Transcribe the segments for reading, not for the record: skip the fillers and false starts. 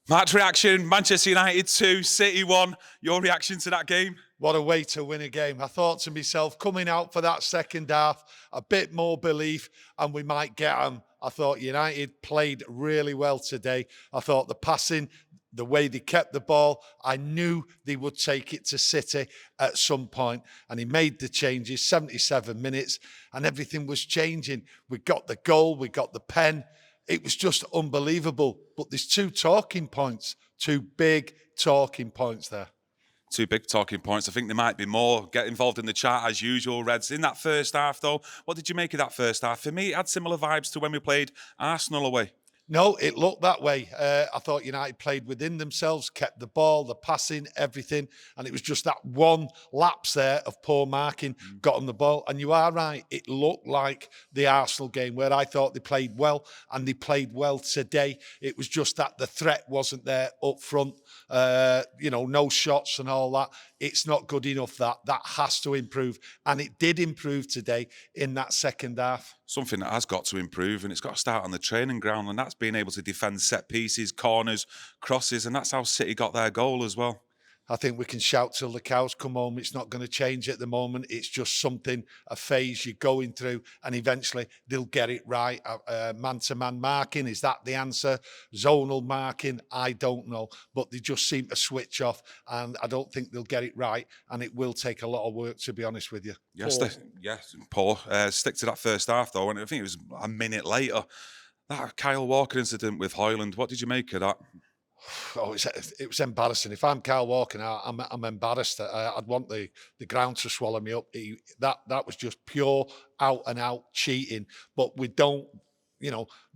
Match reaction, Manchester United 2, City 1. Your reaction to that game? What a way to win a game. I thought to myself, coming out for that second half, a bit more belief and we might get them. I thought United played really well today. I thought the passing, the way they kept the ball, I knew they would take it to City at some point. And he made the changes, 77 minutes, and everything was changing. We got the goal, we got the pen. It was just unbelievable. But there's two talking points, two big talking points there. Two big talking points. I think there might be more. Get involved in the chat as usual, Reds. In that first half, though, what did you make of that first half? For me, it had similar vibes to when we played Arsenal away. No, it looked that way. I thought United played within themselves, kept the ball, the passing, everything. And it was just that one lapse there of poor marking, got on the ball. And you are right, it looked like the Arsenal game where I thought they played well, and they played well today. It was just that the threat wasn't there up front. No shots and all that. It's not good enough. That has to improve. And it did improve today in that second half. Something that has got to improve, and it's got to start on the training ground, and that's being able to defend set pieces, corners, crosses, and that's how City got their goal as well. I think we can shout till the cows come home. It's not going to change at the moment. It's just something, a phase you're going through, and eventually they'll get it right. Man-to-man marking, is that the answer? Zonal marking, I don't know. But they just seem to switch off, and I don't think they'll get it right, and it will take a lot of work, to be honest with you. Yes, Paul. Stick to that first half, though, and I think it was a minute later. That Kyle Walker incident with Højlund, what did you make of that? Oh, it was embarrassing. If I'm Kyle Walker now, I'm embarrassed. I'd want the ground to swallow me up. That was just pure out and out cheating. But we don't,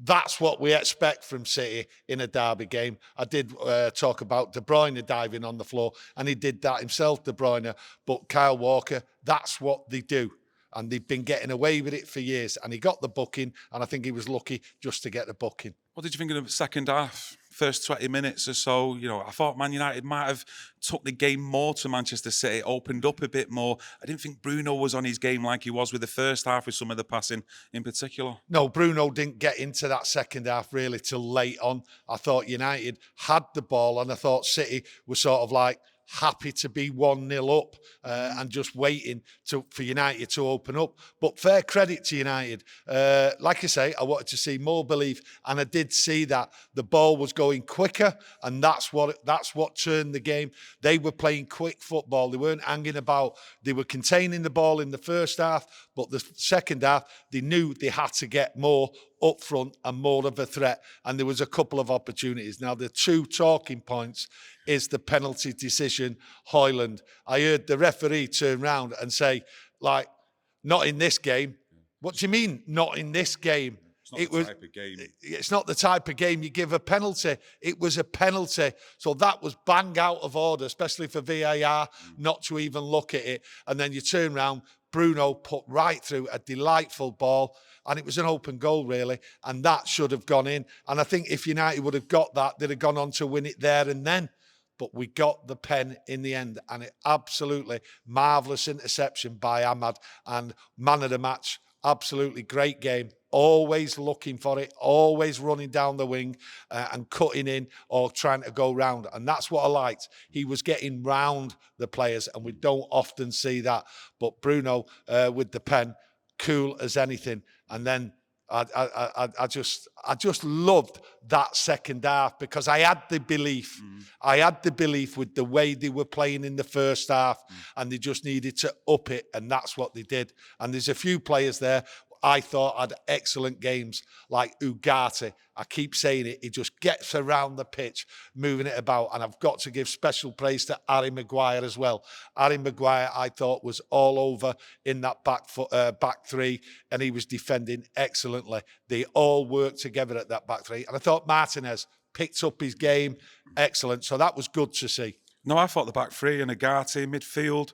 that's what we expect from City in a derby game. I did talk about De Bruyne diving on the floor, and he did that himself, De Bruyne. But Kyle Walker, that's what they do. And they've been getting away with it for years. And he got the booking, and I think he was lucky just to get the booking. What did you think of the second half? First 20 minutes or so, I thought Man United might have took the game more to Manchester City, opened up a bit more. I didn't think Bruno was on his game like he was with the first half with some of the passing in particular. No, Bruno didn't get into that second half really till late on. I thought United had the ball, and I thought City was sort of like happy to be 1-0 up and just waiting for United to open up. But fair credit to United. Like I say, I wanted to see more belief, and I did see that. The ball was going quicker, and that's what turned the game. They were playing quick football. They weren't hanging about. They were containing the ball in the first half, but the second half, they knew they had to get more up front and more of a threat. And there was a couple of opportunities. Now, the two talking points is the penalty decision, Højlund. I heard the referee turn round and say, not in this game. What do you mean, not in this game? It's not the type of game you give a penalty. It was a penalty. So that was bang out of order, especially for VAR, not to even look at it. And then you turn around, Bruno put right through a delightful ball, and it was an open goal, really, and that should have gone in. And I think if United would have got that, they'd have gone on to win it there and then. But we got the pen in the end, and it absolutely marvellous interception by AMAD, and man of the match, absolutely great game. Always looking for it, always running down the wing and cutting in or trying to go round. And that's what I liked. He was getting round the players, and we don't often see that. But Bruno with the pen, cool as anything. And then I just loved that second half because I had the belief. I had the belief with the way they were playing in the first half, and they just needed to up it, and that's what they did. And there's a few players there I thought had excellent games, like Ugarte. I keep saying it. He just gets around the pitch, moving it about. And I've got to give special praise to Harry Maguire as well. Harry Maguire, I thought, was all over in that back three, and he was defending excellently. They all worked together at that back three. And I thought Martinez picked up his game. Excellent. So that was good to see. No, I thought the back three and Ugarte, midfield,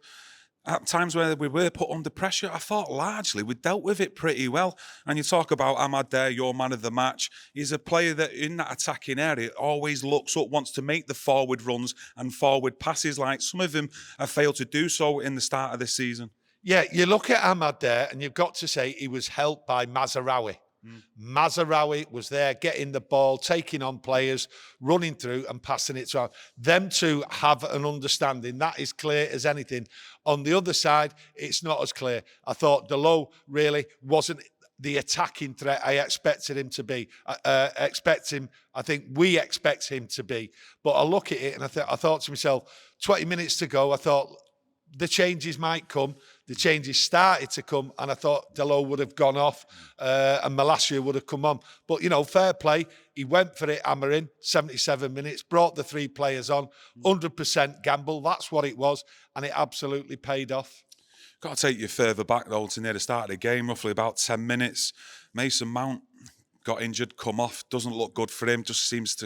at times where we were put under pressure, I thought largely we dealt with it pretty well. And you talk about AMAD there, your man of the match. He's a player that in that attacking area always looks up, wants to make the forward runs and forward passes, like some of them have failed to do so in the start of this season. Yeah, you look at AMAD there and you've got to say he was helped by Mazraoui. Mazraoui was there getting the ball, taking on players, running through and passing it around. Them two have an understanding. That is clear as anything. On the other side, it's not as clear. I thought Diallo really wasn't the attacking threat I expected him to be. I think we expect him to be. But I look at it and I thought to myself, 20 minutes to go, I thought the changes might come. The changes started to come, and I thought Diallo would have gone off and Malacia would have come on. But, you know, fair play. He went for it, Amorim, 77 minutes, brought the 3 players on, 100% gamble. That's what it was, and it absolutely paid off. Got to take you further back, though, to near the start of the game, roughly about 10 minutes. Mason Mount got injured, come off, doesn't look good for him, just seems to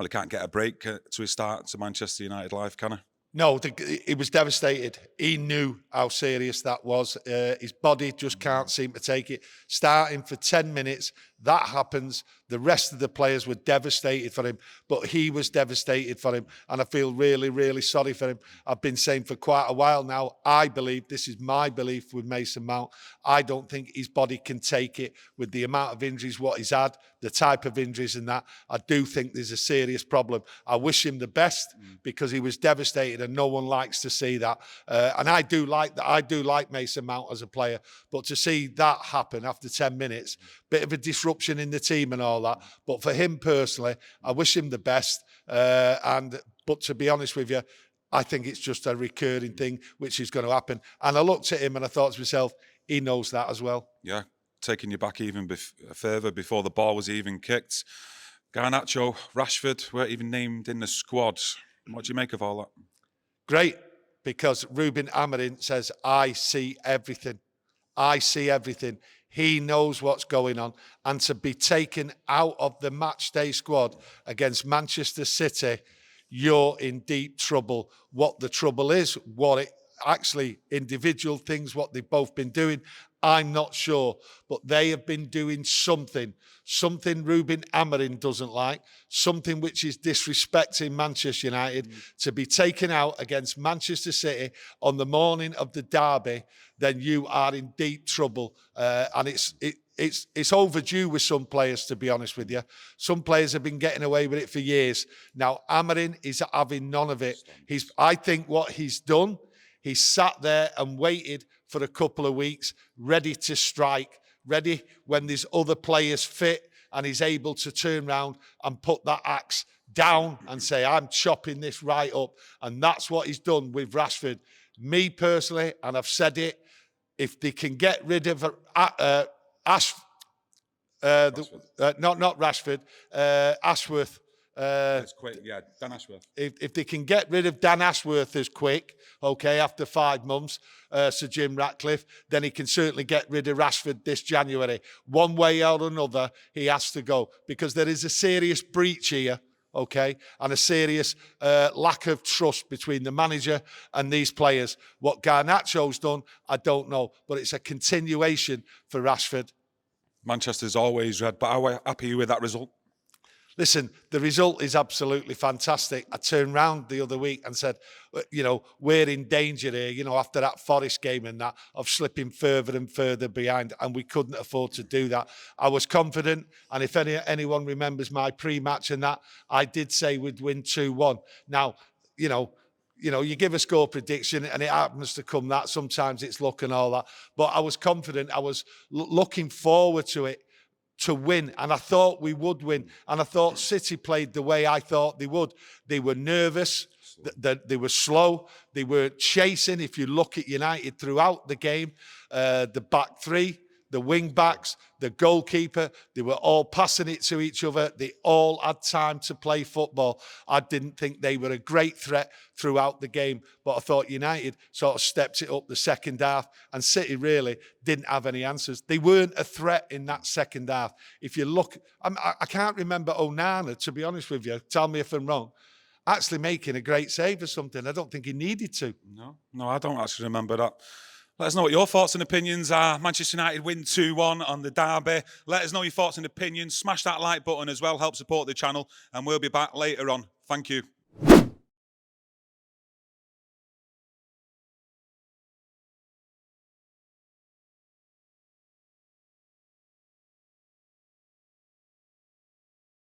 he can't get a break to his start to Manchester United life, can he? No, he was devastated. He knew how serious that was. His body just can't seem to take it. Starting for 10 minutes, that happens. The rest of the players were devastated for him, but he was devastated for him. And I feel really, really sorry for him. I've been saying for quite a while now, I believe, this is my belief with Mason Mount, I don't think his body can take it with the amount of injuries, what he's had, the type of injuries and that. I do think there's a serious problem. I wish him the best because he was devastated and no one likes to see that. And I do like that. I do like Mason Mount as a player, but to see that happen after 10 minutes, bit of a disruption in the team and all that. But for him personally, I wish him the best. But to be honest with you, I think it's just a recurring thing which is going to happen. And I looked at him and I thought to myself, he knows that as well. Yeah, taking you back even further before the ball was even kicked. Garnacho, Rashford weren't even named in the squad. What do you make of all that? Great, because Ruben Amorim says, I see everything. I see everything. He knows what's going on. And to be taken out of the match day squad against Manchester City, you're in deep trouble. What the trouble is, what it actually, individual things, what they've both been doing, I'm not sure. But they have been doing something Ruben Amorim doesn't like, something which is disrespecting Manchester United. To be taken out against Manchester City on the morning of the derby, then you are in deep trouble. And it's overdue with some players, to be honest with you. Some players have been getting away with it for years. Now, Amorim is having none of it. I think what he's done, he sat there and waited for a couple of weeks, ready to strike, ready when there's other players fit and he's able to turn around and put that axe down and say, I'm chopping this right up. And that's what he's done with Rashford. Me personally, and I've said it, if they can get rid of Ashworth. It's quick, yeah, Dan Ashworth. If they can get rid of Dan Ashworth as quick, okay, after 5 months, Sir Jim Ratcliffe, then he can certainly get rid of Rashford this January. One way or another, he has to go because there is a serious breach here, okay, and a serious lack of trust between the manager and these players. What Garnacho's done, I don't know, but it's a continuation for Rashford. Manchester's always red, but how happy are you with that result? Listen, the result is absolutely fantastic. I turned round the other week and said, you know, we're in danger here, you know, after that Forest game and that, of slipping further and further behind, and we couldn't afford to do that. I was confident, and if anyone remembers my pre-match and that, I did say we'd win 2-1. Now, you know, you give a score prediction and it happens to come that. Sometimes it's luck and all that. But I was confident. I was looking forward to it, to win, and I thought we would win, and I thought City played the way I thought they would. They were nervous, they were slow, they were chasing. If you look at United throughout the game, the back three, the wing backs, the goalkeeper, they were all passing it to each other. They all had time to play football. I didn't think they were a great threat throughout the game, but I thought United sort of stepped it up the second half, and City really didn't have any answers. They weren't a threat in that second half. If you look, I can't remember Onana, to be honest with you, tell me if I'm wrong, actually making a great save or something. I don't think he needed to. No, I don't actually remember that. Let us know what your thoughts and opinions are. Manchester United win 2-1 on the derby. Let us know your thoughts and opinions. Smash that like button as well. Help support the channel. And we'll be back later on. Thank you.